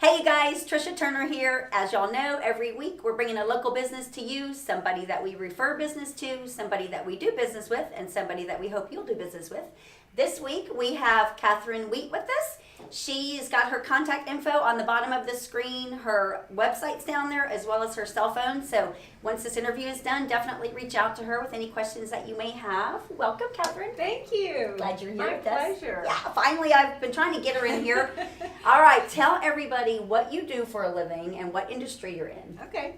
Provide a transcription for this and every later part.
Hey you guys, Trisha Turner here. As y'all know, every week we're bringing a local business to you, somebody that we refer business to, somebody that we do business with, and somebody that we hope you'll do business with. This week we have Kathryn Wheat with us. She's got her contact info on the bottom of the screen. Her website's down there as well as her cell phone. So once this interview is done, definitely reach out to her with any questions that you may have. Welcome, Kathryn. Thank you. Glad you're here My with us. pleasure. Yeah, finally I've been trying to get her in here. All right, tell everybody what you do for a living and what industry you're in. Okay.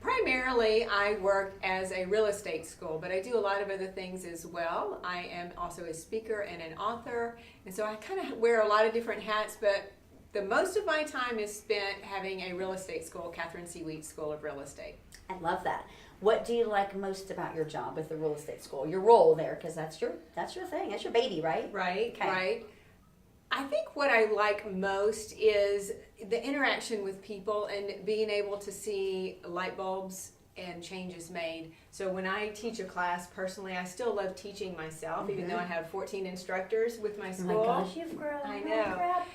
Primarily, I work as a real estate school, but I do a lot of other things as well. I am also a speaker and an author, and so I kind of wear a lot of different hats, but the most of my time is spent having a real estate school, Kathryn Wheat School of Real Estate. I love that. What do you like most about your job with the real estate school? Your role there, because that's your thing. That's your baby, right? Right, Okay. right. I think what I like most is the interaction with people and being able to see light bulbs and changes made. So when I teach a class, personally, I still love teaching myself, even though I have 14 instructors with my Oh school. my gosh, you've grown. I Holy know. crap.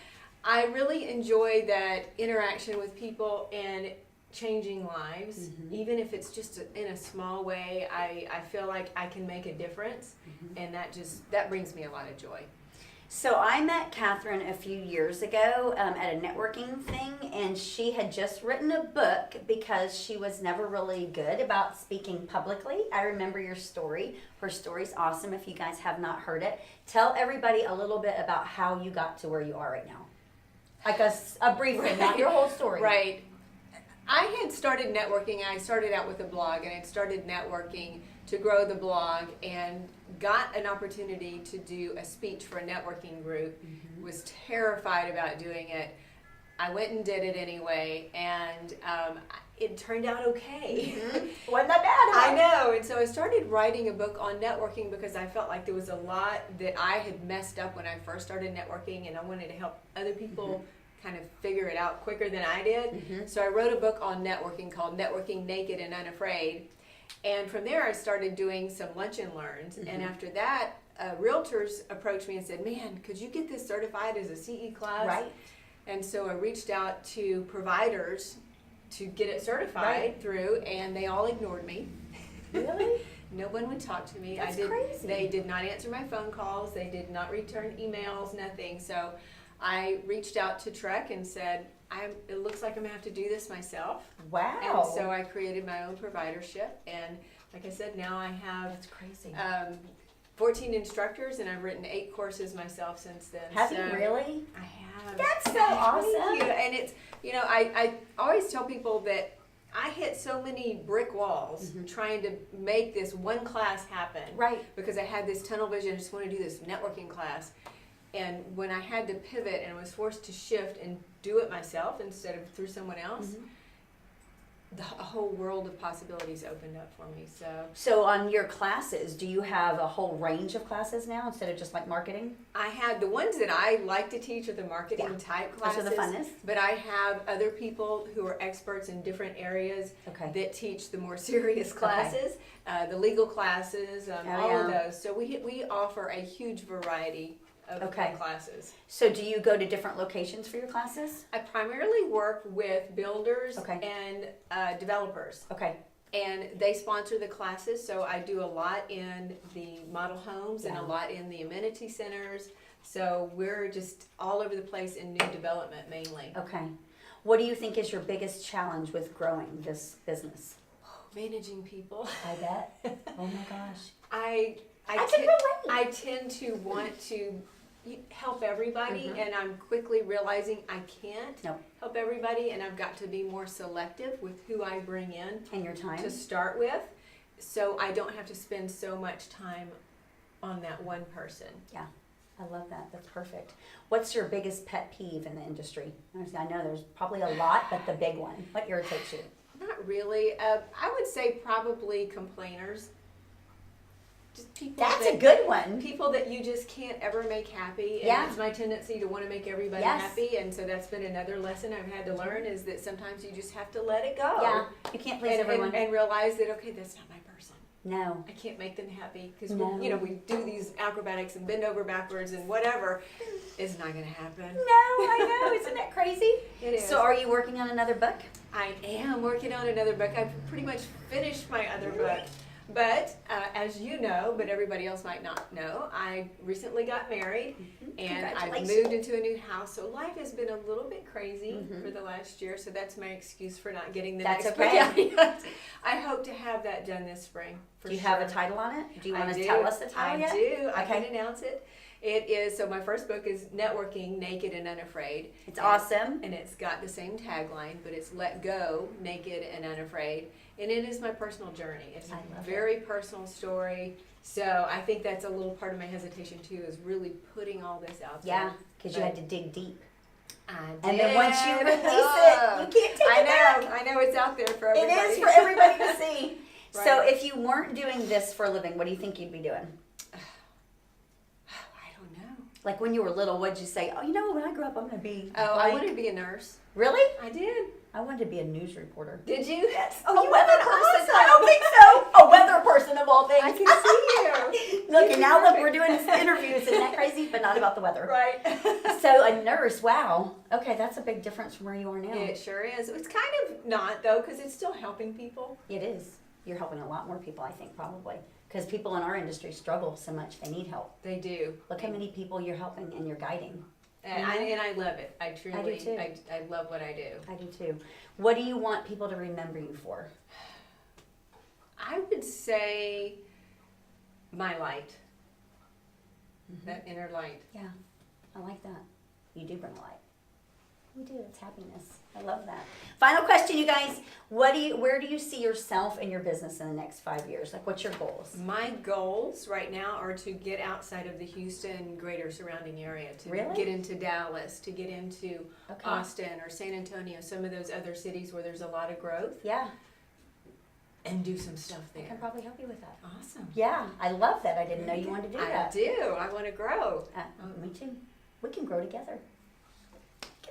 I really enjoy that interaction with people and changing lives. Even if it's just in a small way, I feel like I can make a difference, and that brings me a lot of joy. So I met Kathryn a few years ago at a networking thing, and she had just written a book because she was never really good about speaking publicly. I remember your story. Her story's awesome if you guys have not heard it. Tell everybody a little bit about how you got to where you are right now. Like a brief thing, not your whole story. Right. I had started networking. I started out with a blog, and I started networking to grow the blog, and got an opportunity to do a speech for a networking group. Was terrified about doing it. I went and did it anyway, and it turned out okay. Wasn't that bad? I know, and so I started writing a book on networking because I felt like there was a lot that I had messed up when I first started networking, and I wanted to help other people kind of figure it out quicker than I did. So I wrote a book on networking called Networking Naked and Unafraid. And from there I started doing some lunch and learns. And after that, realtors approached me and said, man, could you get this certified as a CE class? Right. And so I reached out to providers to get it certified through, and they all ignored me. Really? No one would talk to me. That's crazy. They did not answer my phone calls. They did not return emails, nothing. So I reached out to Trek and said, it looks like I'm going to have to do this myself. Wow. And so I created my own providership. And like I said, now I have That's crazy. 14 instructors, and I've written 8 courses myself since then. Have you really? I have. That's so Thank awesome. you. And it's, I always tell people that I hit so many brick walls trying to make this one class happen. Right. Because I had this tunnel vision, I just want to do this networking class. And when I had to pivot and was forced to shift and do it myself instead of through someone else, a whole world of possibilities opened up for me. So on your classes, do you have a whole range of classes now instead of just like marketing? I had the ones that I like to teach are the marketing type classes. Those are the funnest. But I have other people who are experts in different areas that teach the more serious classes, the legal classes, all of those. So we offer a huge variety of classes. So do you go to different locations for your classes? I primarily work with builders and developers. Okay. And they sponsor the classes, so I do a lot in the model homes and a lot in the amenity centers. So we're just all over the place in new development mainly. Okay. What do you think is your biggest challenge with growing this business? Managing people. I bet. Oh my gosh. I can relate. I tend to want to help everybody, and I'm quickly realizing I can't help everybody, and I've got to be more selective with who I bring in and your time to start with, so I don't have to spend so much time on that one person. Yeah, I love that. That's perfect. What's your biggest pet peeve in the industry? I know there's probably a lot, but the big one. What irritates you? Not really. I would say probably complainers. Just people That's a good one. People that you just can't ever make happy. And it's my tendency to want to make everybody happy. And so that's been another lesson I've had to learn, is that sometimes you just have to let it go. Yeah, you can't please everyone. And realize that, okay, that's not my person. No. I can't make them happy because No. we do these acrobatics and bend over backwards and whatever. It's not going to happen. No, I know. Isn't that crazy? It is. So are you working on another book? I am working on another book. I've pretty much finished my other book. But as you know, but everybody else might not know, I recently got married and I've moved into a new house. So life has been a little bit crazy for the last year. So that's my excuse for not getting the next book out yet. I hope to have that done this spring. Do you have a title on it? Do you want to tell us the title yet? I do. I can announce it. It is, so my first book is Networking, Naked and Unafraid. It's awesome. And it's got the same tagline, but it's Let Go, Naked and Unafraid. And it is my personal journey. It's a very personal story. So I think that's a little part of my hesitation too, is really putting all this out there. Yeah, because you had to dig deep. I did. And then once you release it, you can't take it back. I know it's out there for everybody. It is for everybody to see. Right. So if you weren't doing this for a living, what do you think you'd be doing? Like when you were little, what'd you say? Oh, when I grow up, I'm going to be. Oh, I wanted to be a nurse. Really? I did. I wanted to be a news reporter. Did you? Yes. Oh, A you weather were person. awesome. I don't think so. A weather person of all things. I can see you. Look, and now look, we're doing interviews. Isn't that crazy? But not about the weather. Right. So a nurse, wow. Okay, that's a big difference from where you are now. It sure is. It's kind of not, though, because it's still helping people. It is. You're helping a lot more people, I think, probably. Because people in our industry struggle so much. They need help. They do. Look how many people you're helping and you're guiding. And I love it. I truly, I do too. I love what I do. I do too. What do you want people to remember you for? I would say my light. That inner light. Yeah, I like that. You do bring a light. We do. It's happiness. I love that. Final question, you guys. Where do you see yourself and your business in the next 5 years? Like, what's your goals? My goals right now are to get outside of the Houston greater surrounding area, to get into Dallas, to get into Austin or San Antonio, some of those other cities where there's a lot of growth. Yeah. And do some stuff there. I can probably help you with that. Awesome. Yeah, I love that. I didn't know you wanted to do that. I do. I want to grow. Me too. We can grow together.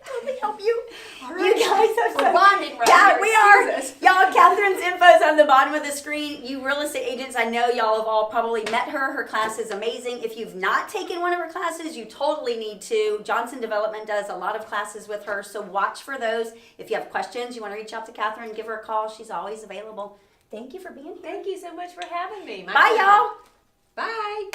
Totally help you. All You right. guys are We're bonding right yeah, here. we are. Excuse us. Y'all, Kathryn's info's on the bottom of the screen. You real estate agents, I know y'all have all probably met her. Her class is amazing. If you've not taken one of her classes, you totally need to. Johnson Development does a lot of classes with her, so watch for those. If you have questions, you want to reach out to Kathryn, give her a call. She's always available. Thank you for being here. Thank you so much for having me. Bye, y'all. Bye.